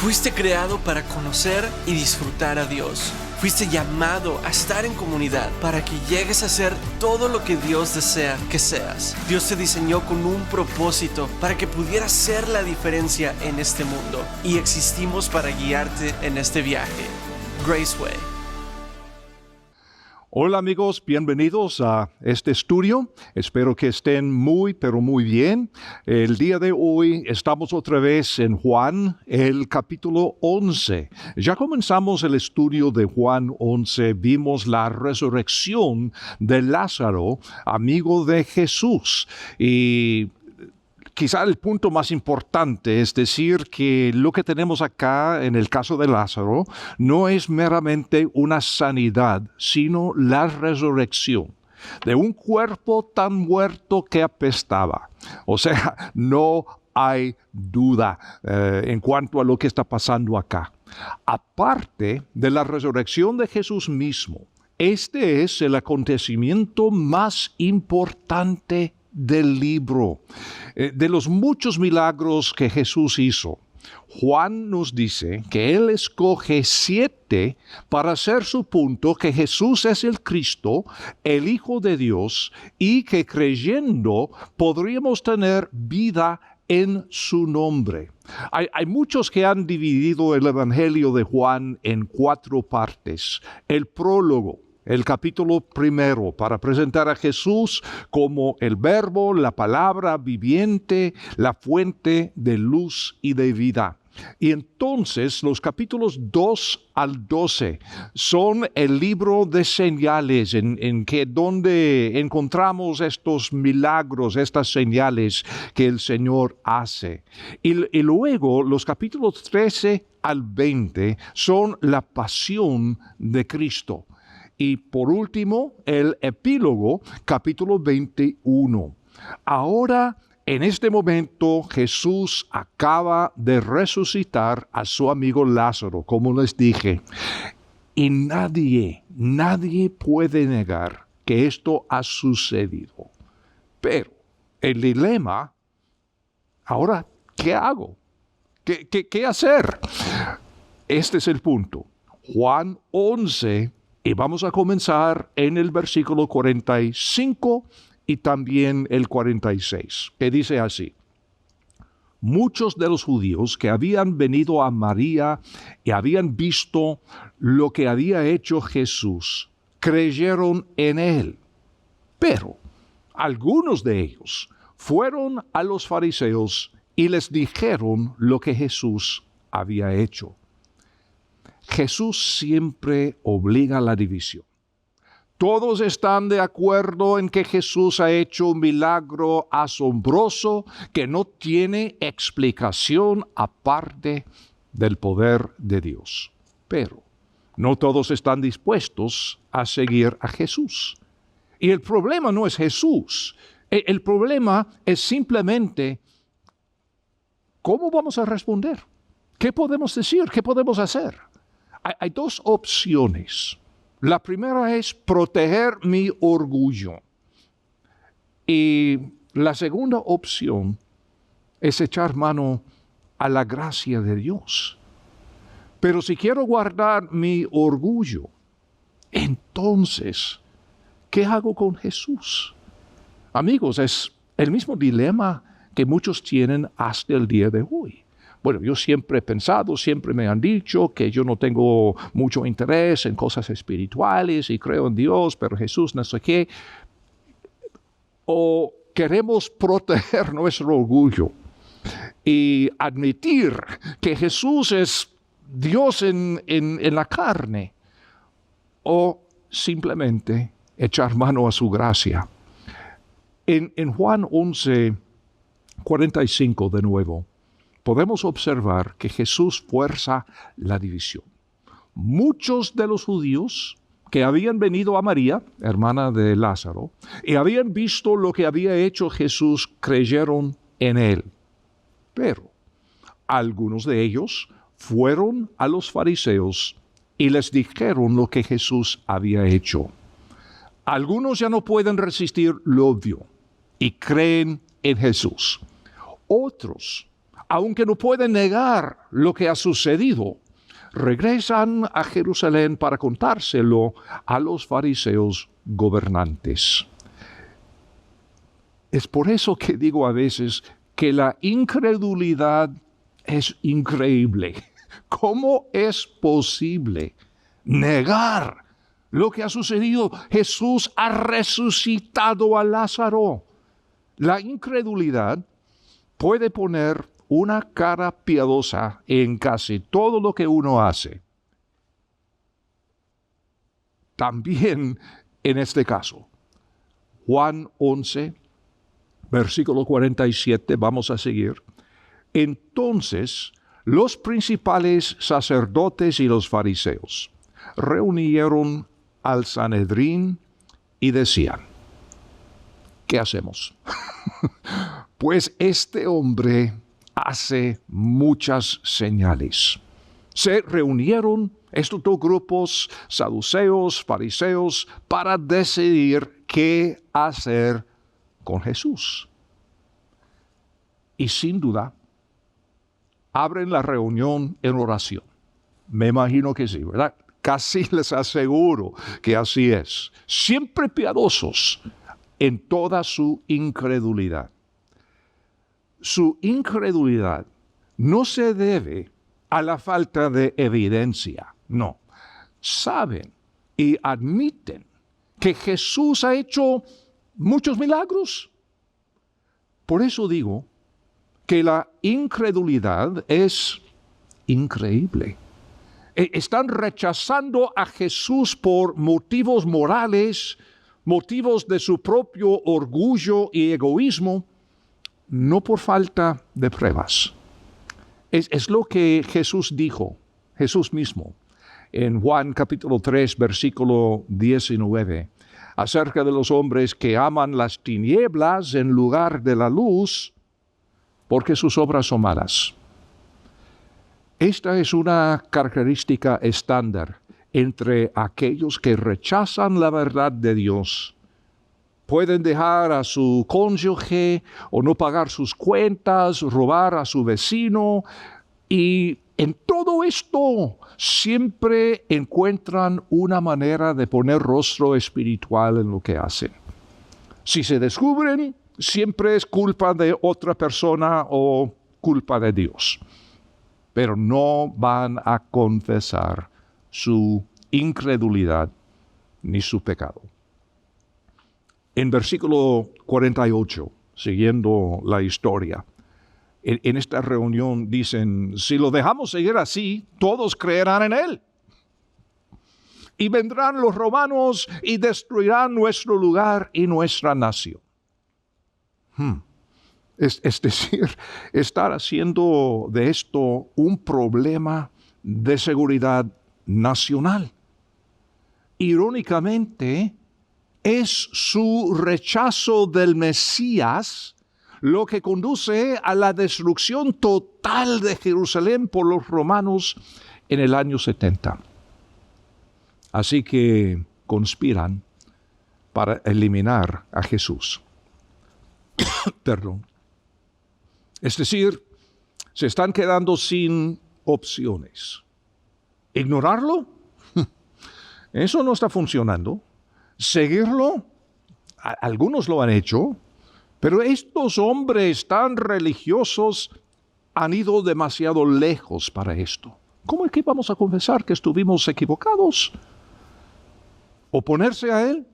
Fuiste creado para conocer y disfrutar a Dios. Fuiste llamado a estar en comunidad para que llegues a ser todo lo que Dios desea que seas. Dios te diseñó con un propósito para que pudieras ser la diferencia en este mundo, y existimos para guiarte en este viaje. Graceway. Hola amigos, bienvenidos a este estudio. Espero que estén muy bien. El día de hoy estamos otra vez en Juan, el capítulo 11. Ya comenzamos el estudio de Juan 11, vimos la resurrección de Lázaro, amigo de Jesús. Y quizá el punto más importante es decir que lo que tenemos acá en el caso de Lázaro no es meramente una sanidad, sino la resurrección de un cuerpo tan muerto que apestaba. O sea, no hay duda en cuanto a lo que está pasando acá. Aparte de la resurrección de Jesús mismo, este es el acontecimiento más importante del libro. De los muchos milagros que Jesús hizo, Juan nos dice que Él escoge 7 para hacer su punto que Jesús es el Cristo, el Hijo de Dios, y que creyendo podríamos tener vida en su nombre. Hay muchos que han dividido el Evangelio de Juan en 4 partes. El prólogo, el capítulo 1, para presentar a Jesús como el Verbo, la palabra viviente, la fuente de luz y de vida. Y entonces los capítulos 2 al 12 son el libro de señales donde encontramos estos milagros, estas señales que el Señor hace. Y luego los capítulos 13 al 20 son la pasión de Cristo. Y por último, el epílogo, capítulo 21. Ahora, en este momento, Jesús acaba de resucitar a su amigo Lázaro, como les dije. Y nadie puede negar que esto ha sucedido. Pero el dilema, ahora, ¿qué hago? ¿Qué hacer? Este es el punto. Juan 11. Y vamos a comenzar en el versículo 45 y también el 46, que dice así: muchos de los judíos que habían venido a María y habían visto lo que había hecho Jesús, creyeron en él. Pero algunos de ellos fueron a los fariseos y les dijeron lo que Jesús había hecho. Jesús siempre obliga a la división. Todos están de acuerdo en que Jesús ha hecho un milagro asombroso que no tiene explicación aparte del poder de Dios. Pero no todos están dispuestos a seguir a Jesús. Y el problema no es Jesús. El problema es simplemente ¿cómo vamos a responder? ¿Qué podemos decir? ¿Qué podemos hacer? Hay 2 opciones. La primera es proteger mi orgullo. Y la segunda opción es echar mano a la gracia de Dios. Pero si quiero guardar mi orgullo, entonces, ¿qué hago con Jesús? Amigos, es el mismo dilema que muchos tienen hasta el día de hoy. Bueno, yo siempre he pensado, siempre me han dicho que yo no tengo mucho interés en cosas espirituales y creo en Dios, pero Jesús no sé qué. O queremos proteger nuestro orgullo y admitir que Jesús es Dios en la carne, o simplemente echar mano a su gracia. En Juan 11, 45 de nuevo, podemos observar que Jesús fuerza la división. Muchos de los judíos que habían venido a María, hermana de Lázaro, y habían visto lo que había hecho Jesús, creyeron en él. Pero algunos de ellos fueron a los fariseos y les dijeron lo que Jesús había hecho. Algunos ya no pueden resistir lo obvio y creen en Jesús. Otros aunque no pueden negar lo que ha sucedido, regresan a Jerusalén para contárselo a los fariseos gobernantes. Es por eso que digo a veces que la incredulidad es increíble. ¿Cómo es posible negar lo que ha sucedido? Jesús ha resucitado a Lázaro. La incredulidad puede poner una cara piadosa en casi todo lo que uno hace. También en este caso. Juan 11, versículo 47, vamos a seguir. Entonces, los principales sacerdotes y los fariseos reunieron al Sanedrín y decían, ¿qué hacemos? Pues este hombre hace muchas señales. Se reunieron estos dos grupos, saduceos, fariseos, para decidir qué hacer con Jesús. Y sin duda, abren la reunión en oración. Me imagino que sí, ¿verdad? Casi les aseguro que así es. Siempre piadosos en toda su incredulidad. Su incredulidad no se debe a la falta de evidencia, no. Saben y admiten que Jesús ha hecho muchos milagros. Por eso digo que la incredulidad es increíble. Están rechazando a Jesús por motivos morales, motivos de su propio orgullo y egoísmo, no por falta de pruebas. Es lo que Jesús dijo, Jesús mismo, en Juan capítulo 3, versículo 19, acerca de los hombres que aman las tinieblas en lugar de la luz, porque sus obras son malas. Esta es una característica estándar entre aquellos que rechazan la verdad de Dios. Pueden dejar a su cónyuge o no pagar sus cuentas, robar a su vecino, y en todo esto siempre encuentran una manera de poner rostro espiritual en lo que hacen. Si se descubren, siempre es culpa de otra persona o culpa de Dios. Pero no van a confesar su incredulidad ni su pecado. En versículo 48, siguiendo la historia, en esta reunión dicen, si lo dejamos seguir así, todos creerán en él. Y vendrán los romanos y destruirán nuestro lugar y nuestra nación. Es decir, estar haciendo de esto un problema de seguridad nacional. Irónicamente, es su rechazo del Mesías lo que conduce a la destrucción total de Jerusalén por los romanos en el año 70. Así que conspiran para eliminar a Jesús. Perdón. Es decir, se están quedando sin opciones. ¿Ignorarlo? Eso no está funcionando. ¿Seguirlo? Algunos lo han hecho, pero estos hombres tan religiosos han ido demasiado lejos para esto. ¿Cómo es que vamos a confesar que estuvimos equivocados? ¿Oponerse a él?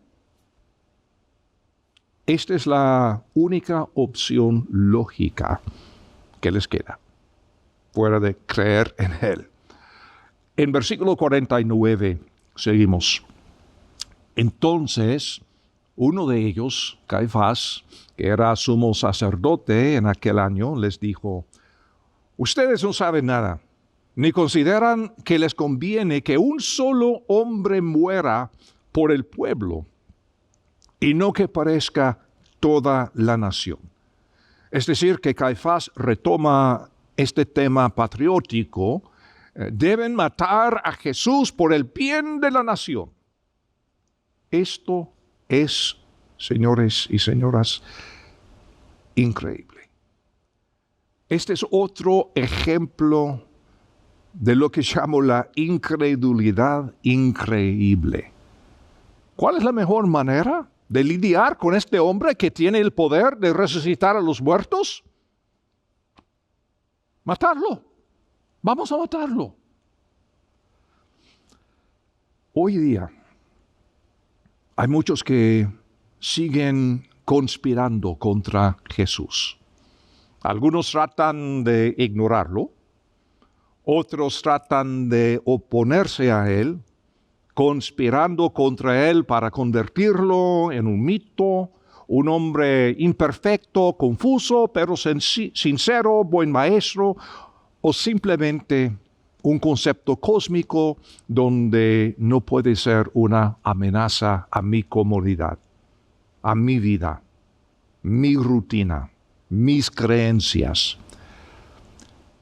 Esta es la única opción lógica que les queda, fuera de creer en él. En versículo 49 seguimos. Entonces, uno de ellos, Caifás, que era sumo sacerdote en aquel año, les dijo, ustedes no saben nada, ni consideran que les conviene que un solo hombre muera por el pueblo, y no que parezca toda la nación. Es decir, que Caifás retoma este tema patriótico, deben matar a Jesús por el bien de la nación. Esto es, señores y señoras, increíble. Este es otro ejemplo de lo que llamo la incredulidad increíble. ¿Cuál es la mejor manera de lidiar con este hombre que tiene el poder de resucitar a los muertos? Matarlo. Vamos a matarlo. Hoy día hay muchos que siguen conspirando contra Jesús. Algunos tratan de ignorarlo, otros tratan de oponerse a él, conspirando contra él para convertirlo en un mito, un hombre imperfecto, confuso, pero sincero, buen maestro, o simplemente un concepto cósmico donde no puede ser una amenaza a mi comodidad, a mi vida, mi rutina, mis creencias.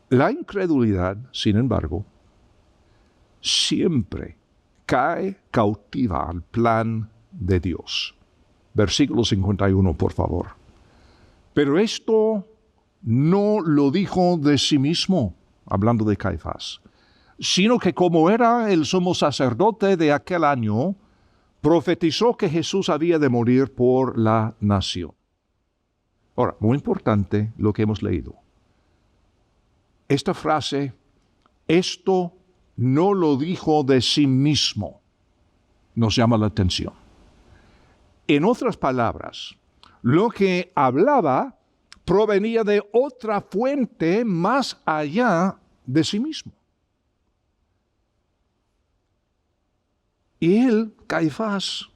La incredulidad, sin embargo, siempre cae cautiva al plan de Dios. Versículo 51, por favor. Pero esto no lo dijo de sí mismo, hablando de Caifás, sino que como era el sumo sacerdote de aquel año, profetizó que Jesús había de morir por la nación. Ahora, muy importante lo que hemos leído. Esta frase, esto no lo dijo de sí mismo, nos llama la atención. En otras palabras, lo que hablaba provenía de otra fuente más allá de sí mismo. Y él, Caifás,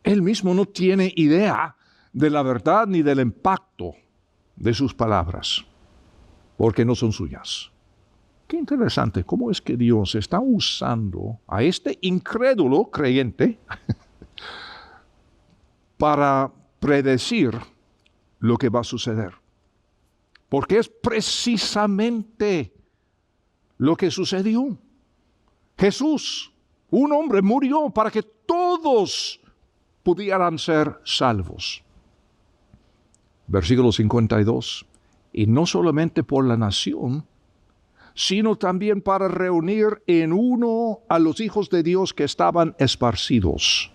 él mismo no tiene idea de la verdad ni del impacto de sus palabras, porque no son suyas. Qué interesante, cómo es que Dios está usando a este incrédulo creyente para predecir lo que va a suceder. Porque es precisamente lo que sucedió. Jesús, un hombre, murió para que todos pudieran ser salvos. Versículo 52. Y no solamente por la nación, sino también para reunir en uno a los hijos de Dios que estaban esparcidos.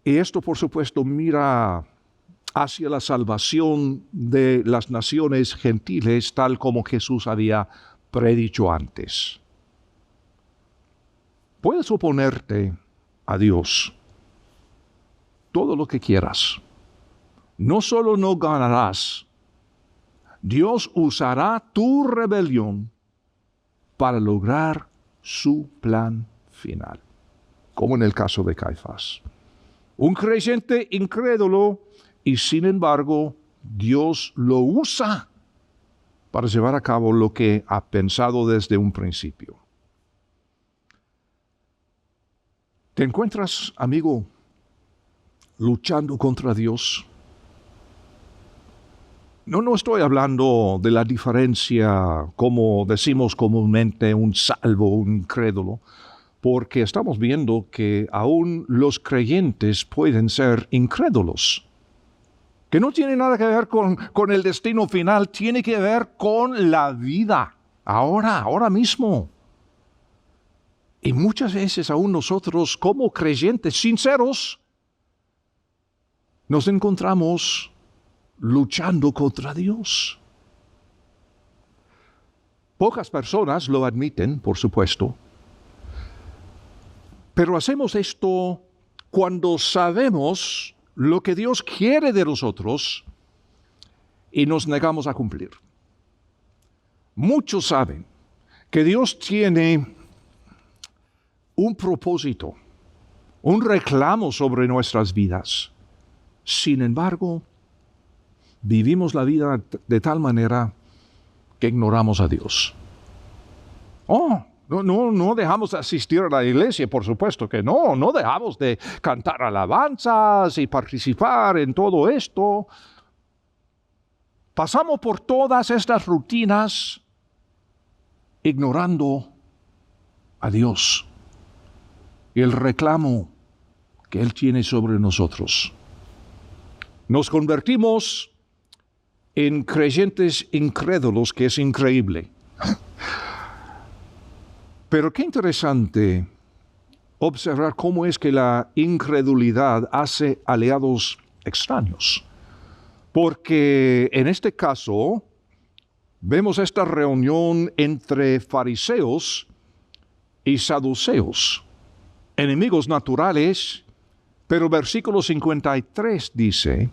Y esto, por supuesto, mira hacia la salvación de las naciones gentiles, tal como Jesús había predicho antes. Puedes oponerte a Dios todo lo que quieras. No solo no ganarás, Dios usará tu rebelión para lograr su plan final, como en el caso de Caifás. Un creyente incrédulo y sin embargo Dios lo usa para llevar a cabo lo que ha pensado desde un principio. ¿Te encuentras, amigo, luchando contra Dios? No estoy hablando de la diferencia, como decimos comúnmente, un salvo, un incrédulo, porque estamos viendo que aún los creyentes pueden ser incrédulos, que no tiene nada que ver con el destino final, tiene que ver con la vida, ahora mismo. Y muchas veces aún nosotros, como creyentes sinceros, nos encontramos luchando contra Dios. Pocas personas lo admiten, por supuesto, pero hacemos esto cuando sabemos lo que Dios quiere de nosotros y nos negamos a cumplir. Muchos saben que Dios tiene un propósito, un reclamo sobre nuestras vidas. Sin embargo, vivimos la vida de tal manera que ignoramos a Dios. No dejamos de asistir a la iglesia, por supuesto que no dejamos de cantar alabanzas y participar en todo esto. Pasamos por todas estas rutinas ignorando a Dios y el reclamo que Él tiene sobre nosotros. Nos convertimos en creyentes incrédulos, que es increíble. Pero qué interesante observar cómo es que la incredulidad hace aliados extraños. Porque en este caso vemos esta reunión entre fariseos y saduceos, enemigos naturales, pero versículo 53 dice: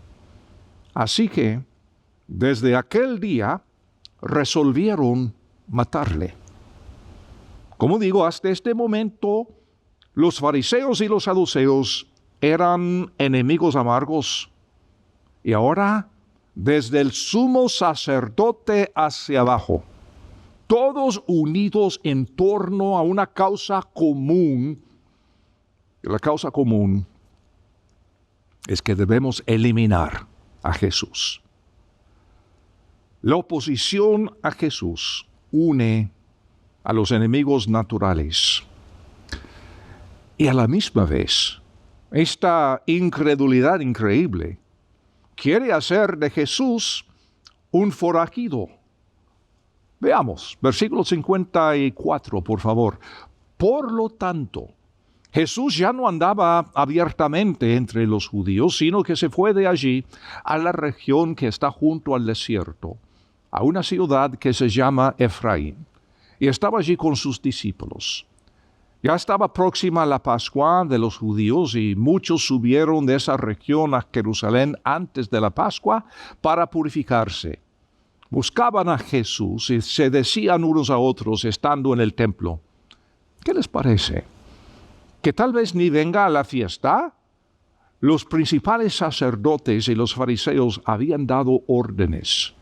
así que desde aquel día resolvieron matarle. Como digo, hasta este momento los fariseos y los saduceos eran enemigos amargos. Y ahora, desde el sumo sacerdote hacia abajo, todos unidos en torno a una causa común. Y la causa común es que debemos eliminar a Jesús. La oposición a Jesús une a los enemigos naturales. Y a la misma vez, esta incredulidad increíble quiere hacer de Jesús un forajido. Veamos, versículo 54, por favor. Por lo tanto, Jesús ya no andaba abiertamente entre los judíos, sino que se fue de allí a la región que está junto al desierto, a una ciudad que se llama Efraín, y estaba allí con sus discípulos. Ya estaba próxima la Pascua de los judíos y muchos subieron de esa región a Jerusalén antes de la Pascua para purificarse. Buscaban a Jesús y se decían unos a otros estando en el templo: ¿qué les parece? ¿Que tal vez ni venga a la fiesta? Los principales sacerdotes y los fariseos habían dado órdenes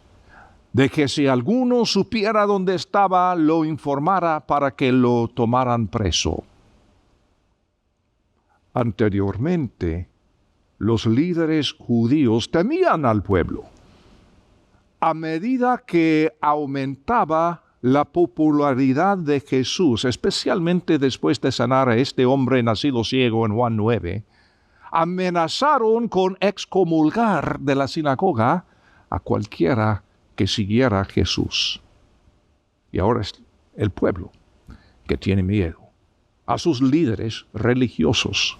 de que si alguno supiera dónde estaba, lo informara para que lo tomaran preso. Anteriormente, los líderes judíos temían al pueblo. A medida que aumentaba la popularidad de Jesús, especialmente después de sanar a este hombre nacido ciego en Juan 9, amenazaron con excomulgar de la sinagoga a cualquiera que siguiera a Jesús. Y ahora es el pueblo que tiene miedo a sus líderes religiosos.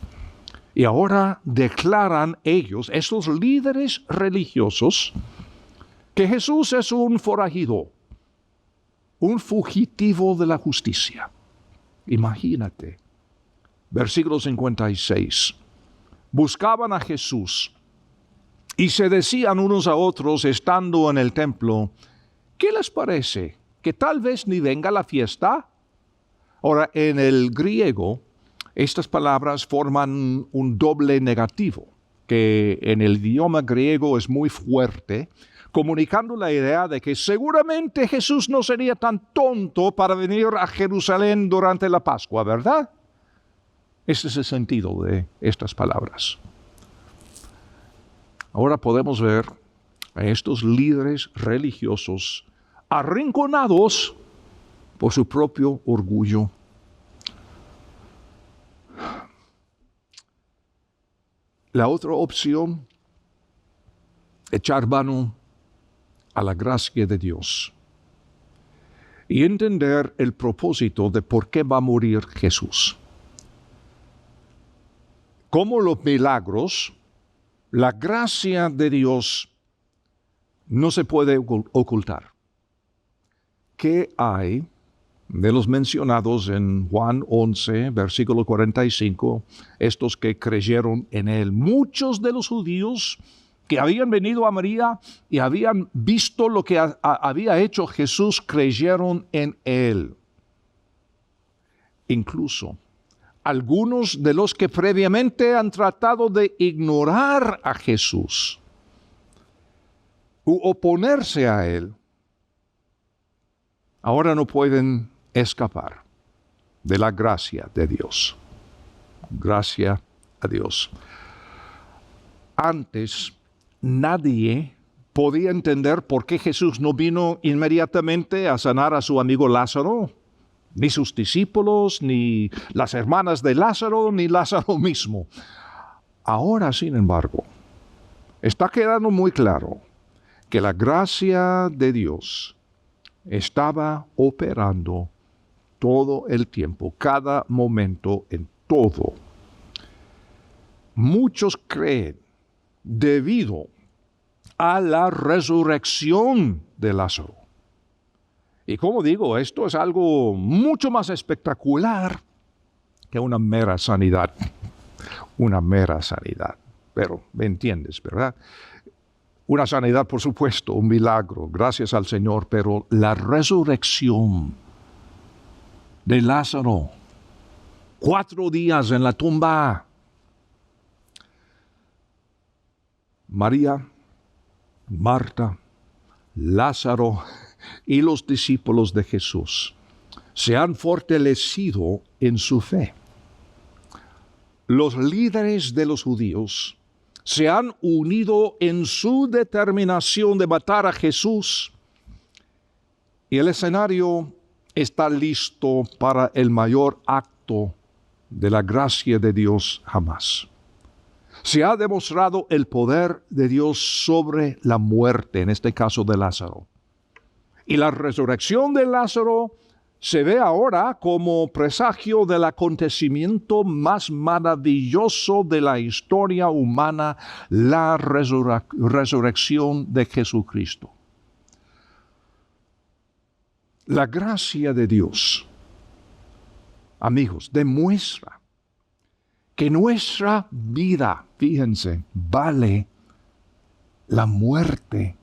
Y ahora declaran ellos, esos líderes religiosos, que Jesús es un forajido, un fugitivo de la justicia. Imagínate, versículo 56. Buscaban a Jesús y se decían unos a otros estando en el templo: ¿qué les parece? ¿Que tal vez ni venga la fiesta? Ahora, en el griego, estas palabras forman un doble negativo, que en el idioma griego es muy fuerte, comunicando la idea de que seguramente Jesús no sería tan tonto para venir a Jerusalén durante la Pascua, ¿verdad? Ese es el sentido de estas palabras. Ahora podemos ver a estos líderes religiosos arrinconados por su propio orgullo. La otra opción, echar mano a la gracia de Dios y entender el propósito de por qué va a morir Jesús. Como los milagros, la gracia de Dios no se puede ocultar. ¿Qué hay de los mencionados en Juan 11, versículo 45, estos que creyeron en él? Muchos de los judíos que habían venido a María y habían visto lo que había hecho Jesús, creyeron en él. Incluso algunos de los que previamente han tratado de ignorar a Jesús u oponerse a él, ahora no pueden escapar de la gracia de Dios. Gracias a Dios. Antes, nadie podía entender por qué Jesús no vino inmediatamente a sanar a su amigo Lázaro, ni sus discípulos, ni las hermanas de Lázaro, ni Lázaro mismo. Ahora, sin embargo, está quedando muy claro que la gracia de Dios estaba operando todo el tiempo, cada momento, en todo. Muchos creen, debido a la resurrección de Lázaro. Y como digo, esto es algo mucho más espectacular que una mera sanidad. Una mera sanidad. Pero me entiendes, ¿verdad? Una sanidad, por supuesto, un milagro, gracias al Señor, pero la resurrección de Lázaro, 4 días en la tumba. María, Marta, Lázaro y los discípulos de Jesús se han fortalecido en su fe. Los líderes de los judíos se han unido en su determinación de matar a Jesús y el escenario está listo para el mayor acto de la gracia de Dios jamás. Se ha demostrado el poder de Dios sobre la muerte, en este caso de Lázaro. Y la resurrección de Lázaro se ve ahora como presagio del acontecimiento más maravilloso de la historia humana, la resurrección de Jesucristo. La gracia de Dios, amigos, demuestra que nuestra vida, fíjense, vale la muerte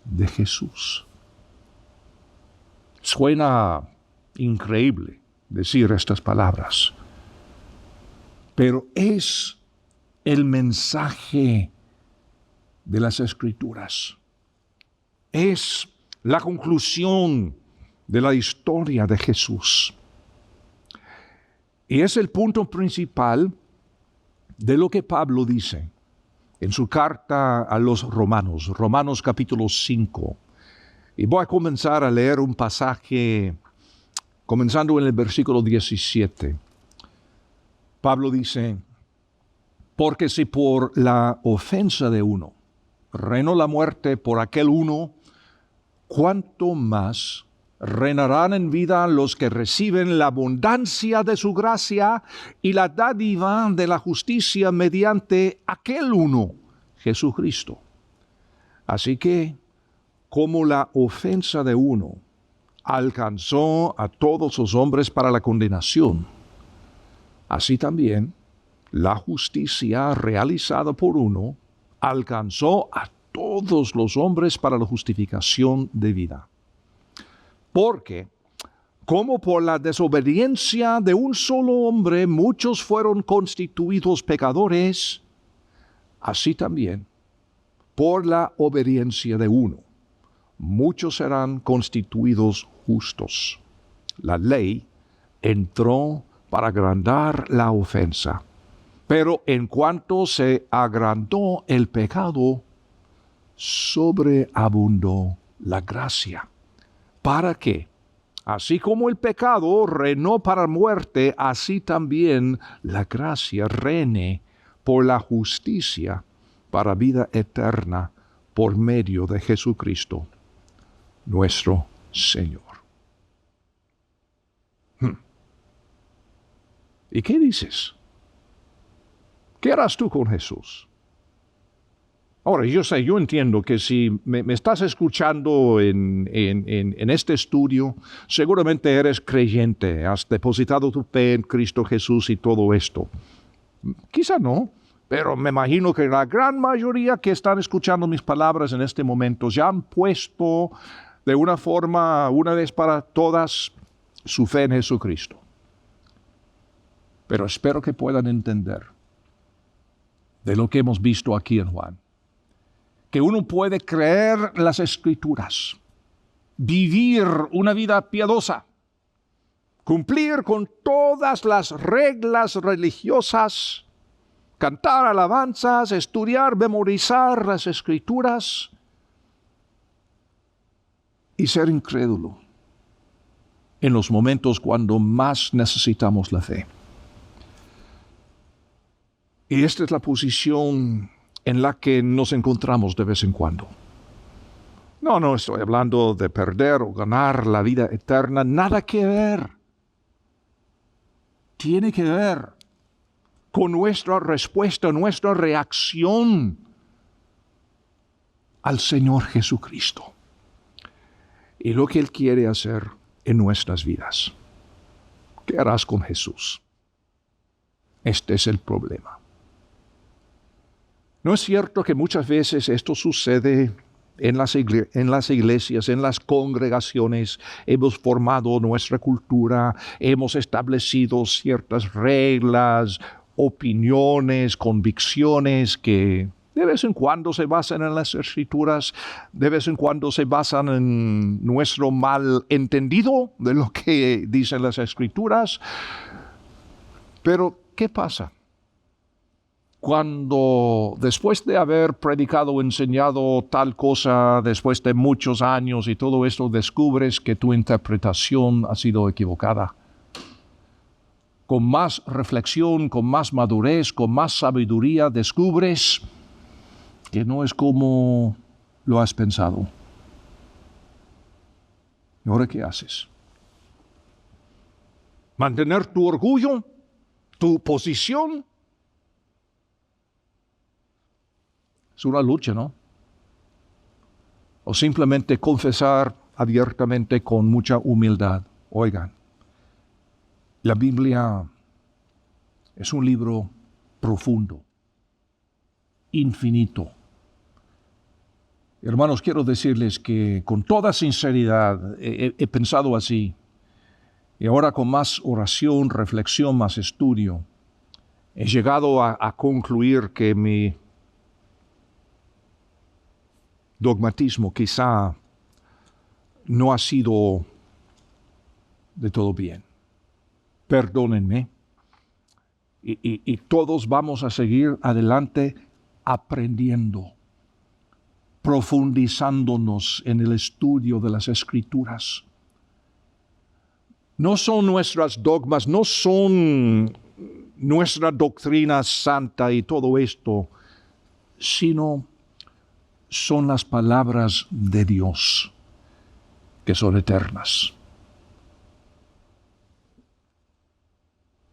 de Jesús. Suena increíble decir estas palabras, pero es el mensaje de las Escrituras. Es la conclusión de la historia de Jesús. Y es el punto principal de lo que Pablo dice en su carta a los Romanos, Romanos capítulo 5. Y voy a comenzar a leer un pasaje comenzando en el versículo 17. Pablo dice, porque si por la ofensa de uno reinó la muerte por aquel uno, ¿cuánto más reinarán en vida los que reciben la abundancia de su gracia y la dádiva de la justicia mediante aquel uno, Jesucristo? Así que, como la ofensa de uno alcanzó a todos los hombres para la condenación, así también la justicia realizada por uno alcanzó a todos los hombres para la justificación de vida. Porque, como por la desobediencia de un solo hombre muchos fueron constituidos pecadores, así también, por la obediencia de uno, muchos serán constituidos justos. La ley entró para agrandar la ofensa, pero en cuanto se agrandó el pecado, sobreabundó la gracia. Para que, así como el pecado reinó para muerte, así también la gracia reine por la justicia para vida eterna por medio de Jesucristo, nuestro Señor. ¿Y qué dices? ¿Qué harás tú con Jesús? Ahora, yo entiendo que si me estás escuchando en este estudio, seguramente eres creyente, has depositado tu fe en Cristo Jesús y todo esto. Quizá no, pero me imagino que la gran mayoría que están escuchando mis palabras en este momento ya han puesto de una forma, una vez para todas, su fe en Jesucristo. Pero espero que puedan entender de lo que hemos visto aquí en Juan, que uno puede creer las Escrituras, vivir una vida piadosa, cumplir con todas las reglas religiosas, cantar alabanzas, estudiar, memorizar las Escrituras y ser incrédulo en los momentos cuando más necesitamos la fe. Y esta es la posición en la que nos encontramos de vez en cuando. No estoy hablando de perder o ganar la vida eterna. Nada que ver. Tiene que ver con nuestra respuesta, nuestra reacción al Señor Jesucristo y lo que Él quiere hacer en nuestras vidas. ¿Qué harás con Jesús? Este es el problema. ¿No es cierto que muchas veces esto sucede en las iglesias, en las congregaciones? Hemos formado nuestra cultura, hemos establecido ciertas reglas, opiniones, convicciones que de vez en cuando se basan en las Escrituras, de vez en cuando se basan en nuestro mal entendido de lo que dicen las Escrituras. Pero, ¿qué pasa cuando después de haber predicado o enseñado tal cosa, después de muchos años y todo esto, descubres que tu interpretación ha sido equivocada? Con más reflexión, con más madurez, con más sabiduría, descubres que no es como lo has pensado. ¿Y ahora qué haces? ¿Mantener tu orgullo? ¿Tu posición? Es una lucha, ¿no? O simplemente confesar abiertamente con mucha humildad. Oigan, la Biblia es un libro profundo, infinito. Hermanos, quiero decirles que con toda sinceridad he pensado así. Y ahora con más oración, reflexión, más estudio, he llegado a concluir que mi dogmatismo quizá no ha sido de todo bien. Perdónenme. Y todos vamos a seguir adelante aprendiendo, profundizándonos en el estudio de las Escrituras. No son nuestras dogmas, no son nuestra doctrina santa y todo esto, sino son las palabras de Dios que son eternas.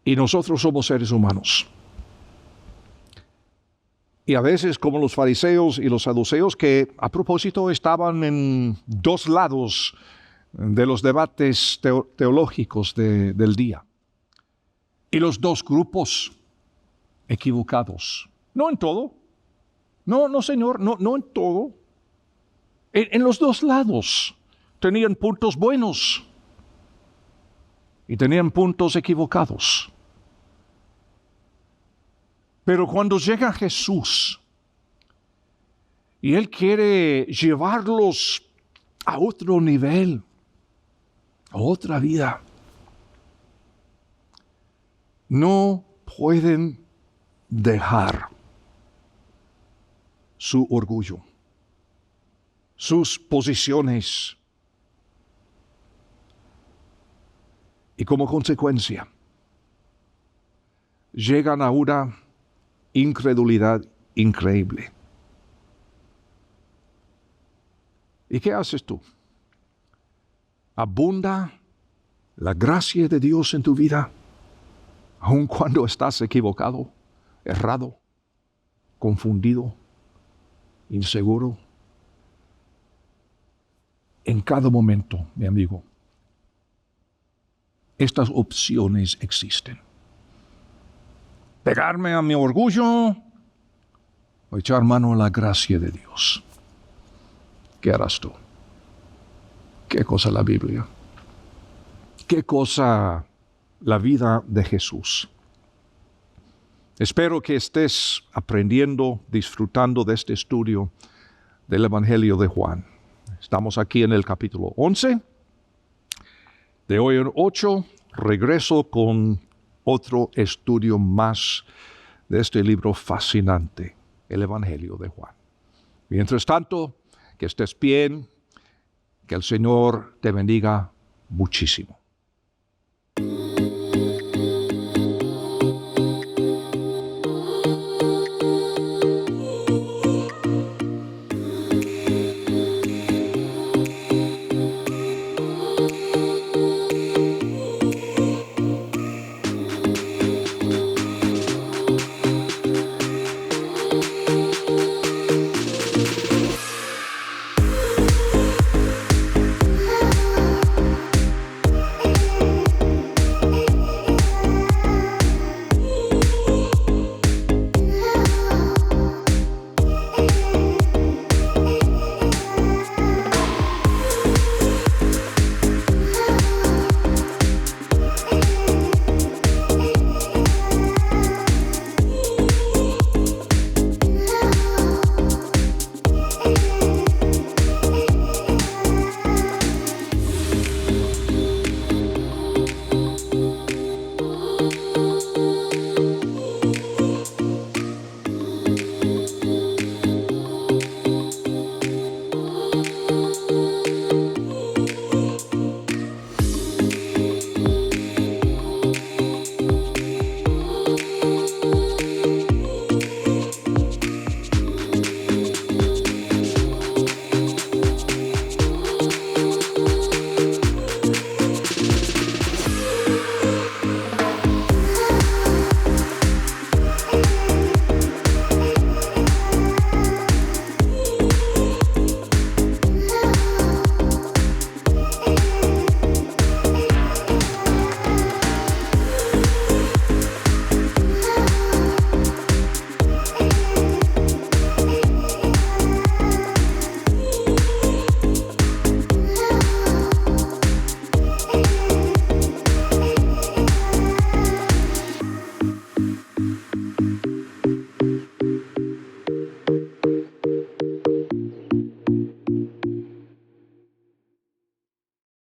Y nosotros somos seres humanos. Y a veces, como los fariseos y los saduceos, que a propósito estaban en dos lados de los debates teológicos del día. Y los dos grupos equivocados. No en todo. No, Señor, no en todo. En los dos lados tenían puntos buenos y tenían puntos equivocados. Pero cuando llega Jesús y Él quiere llevarlos a otro nivel, a otra vida, no pueden dejar su orgullo, sus posiciones. Y como consecuencia, llegan a una incredulidad increíble. ¿Y qué haces tú? ¿Abunda la gracia de Dios en tu vida, aun cuando estás equivocado, errado, confundido, inseguro? En cada momento, mi amigo, estas opciones existen. Pegarme a mi orgullo o echar mano a la gracia de Dios. ¿Qué harás tú? ¿Qué cosa la Biblia? ¿Qué cosa la vida de Jesús? Espero que estés aprendiendo, disfrutando de este estudio del Evangelio de Juan. Estamos aquí en el capítulo 11. De hoy en 8 regreso con otro estudio más de este libro fascinante, el Evangelio de Juan. Mientras tanto, que estés bien, que el Señor te bendiga muchísimo.